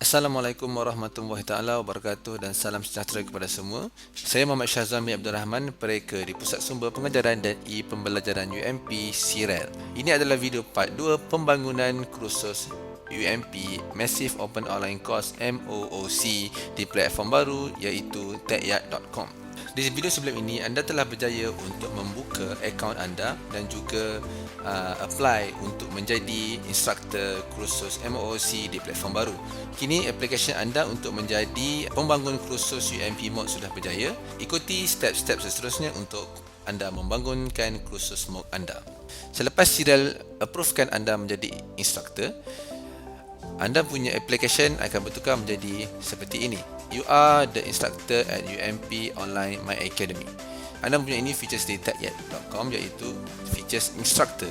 Assalamualaikum warahmatullahi taala wabarakatuh dan salam sejahtera kepada semua. Saya Muhammad Syazami Abdul Rahman, Pereka di Pusat Sumber Pengajaran dan E-Pembelajaran UMP SIREL. Ini adalah video part 2 pembangunan kursus UMP Massive Open Online Course MOOC di platform baru iaitu techyard.com. Di video sebelum ini, anda telah berjaya untuk membuka akaun anda dan juga apply untuk menjadi instruktur kursus MOOC di platform baru. Kini aplikasi anda untuk menjadi pembangun kursus UMP MOOC sudah berjaya. Ikuti step-step seterusnya untuk anda membangunkan kursus MOOC anda. Selepas SIREL approvekan anda menjadi instruktur, anda punya application akan bertukar menjadi seperti ini. You are the instructor at UMP Online My Academy. Anda mempunyai ini features di techyard.com iaitu features instructor.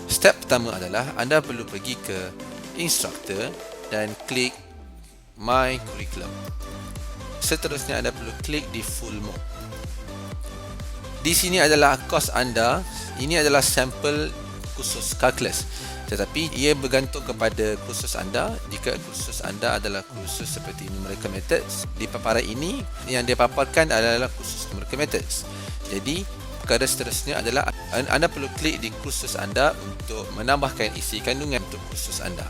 Step pertama adalah anda perlu pergi ke instructor dan klik My Curriculum. Seterusnya anda perlu klik di Full MOOC. Di sini adalah kos anda. Ini adalah sampel kursus kalkulus, tetapi ia bergantung kepada kursus anda. Jika kursus anda adalah kursus seperti numerical methods, di paparan ini yang dia paparkan adalah kursus numerical methods. Jadi perkara seterusnya adalah anda perlu klik di kursus anda untuk menambahkan isi kandungan untuk kursus anda.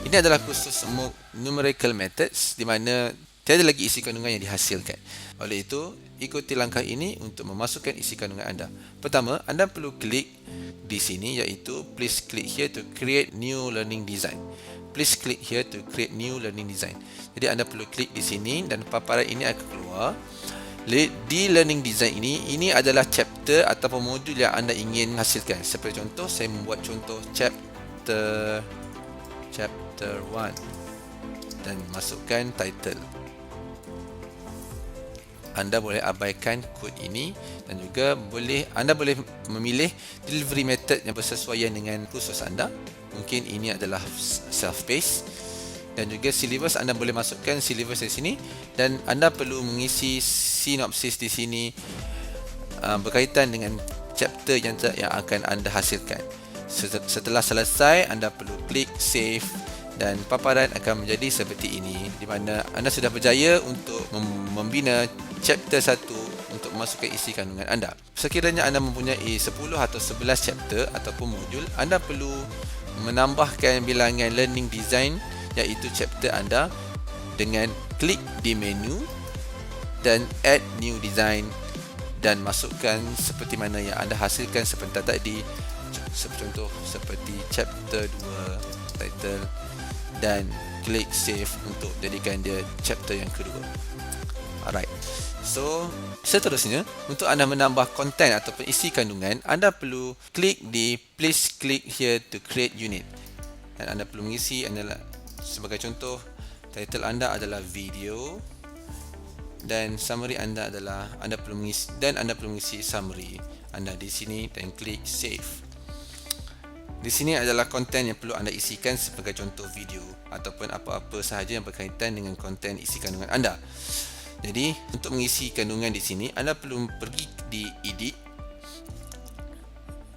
Ini adalah kursus MOOC numerical methods di mana tiada lagi isi kandungan yang dihasilkan. Oleh itu, ikuti langkah ini untuk memasukkan isi kandungan anda. Pertama, anda perlu klik di sini iaitu please click here to create new learning design. Please click here to create new learning design. Jadi anda perlu klik di sini dan paparan ini akan keluar. Di learning design ini adalah chapter ataupun modul yang anda ingin hasilkan. Seperti contoh, saya membuat contoh chapter 1 dan masukkan title. Anda boleh abaikan kod ini dan juga anda boleh memilih delivery method yang bersesuaian dengan kursus anda. Mungkin ini adalah self-paced, dan juga syllabus anda boleh masukkan syllabus di sini, dan anda perlu mengisi sinopsis di sini berkaitan dengan chapter yang akan anda hasilkan. Setelah selesai, anda perlu klik save dan paparan akan menjadi seperti ini, di mana anda sudah berjaya untuk membina chapter 1 untuk memasukkan isi kandungan anda. Sekiranya anda mempunyai 10 atau 11 chapter ataupun modul, anda perlu menambahkan bilangan learning design iaitu chapter anda dengan klik di menu dan add new design dan masukkan seperti mana yang anda hasilkan seperti tadi. Contoh seperti chapter 2 title, dan klik save untuk jadikan dia chapter yang kedua. Alright. So, seterusnya, untuk anda menambah konten ataupun isi kandungan, anda perlu klik di please click here to create unit. Dan anda perlu mengisi adalah, sebagai contoh, title anda adalah video dan summary anda adalah anda perlu mengisi summary anda di sini dan klik save. Di sini adalah konten yang perlu anda isikan sebagai contoh video ataupun apa-apa sahaja yang berkaitan dengan konten isi kandungan anda. Jadi, untuk mengisi kandungan di sini, anda perlu pergi di edit.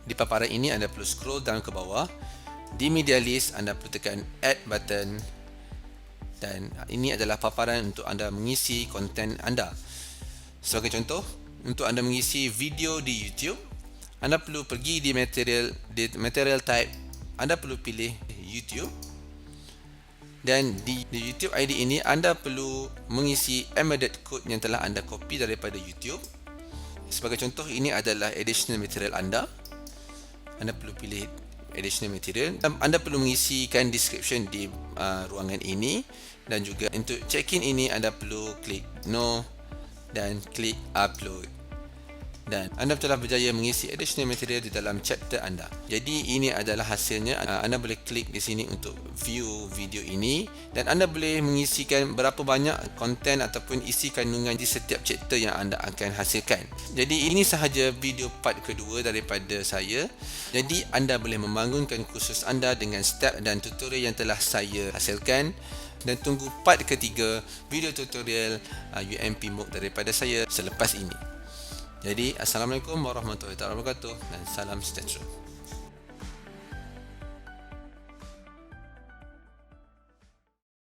Di paparan ini, anda perlu scroll down ke bawah. Di media list, anda perlu tekan add button. Dan ini adalah paparan untuk anda mengisi konten anda. Sebagai contoh, untuk anda mengisi video di YouTube, anda perlu pergi di material type, anda perlu pilih YouTube, dan di YouTube ID ini anda perlu mengisi embedded code yang telah anda copy daripada YouTube. Sebagai contoh, ini adalah additional material anda perlu pilih additional material. Anda perlu mengisikan description di ruangan ini, dan juga untuk check-in ini anda perlu klik no dan klik upload. Dan anda telah berjaya mengisi additional material di dalam chapter anda. Jadi ini adalah hasilnya. Anda boleh klik di sini untuk view video ini, dan anda boleh mengisikan berapa banyak konten ataupun isi kandungan di setiap chapter yang anda akan hasilkan. Jadi ini sahaja video part kedua daripada saya. Jadi anda boleh membangunkan kursus anda dengan step dan tutorial yang telah saya hasilkan, dan tunggu part ketiga video tutorial UMP MOOC daripada saya selepas ini. Jadi, Assalamualaikum warahmatullahi wabarakatuh dan salam sejahtera.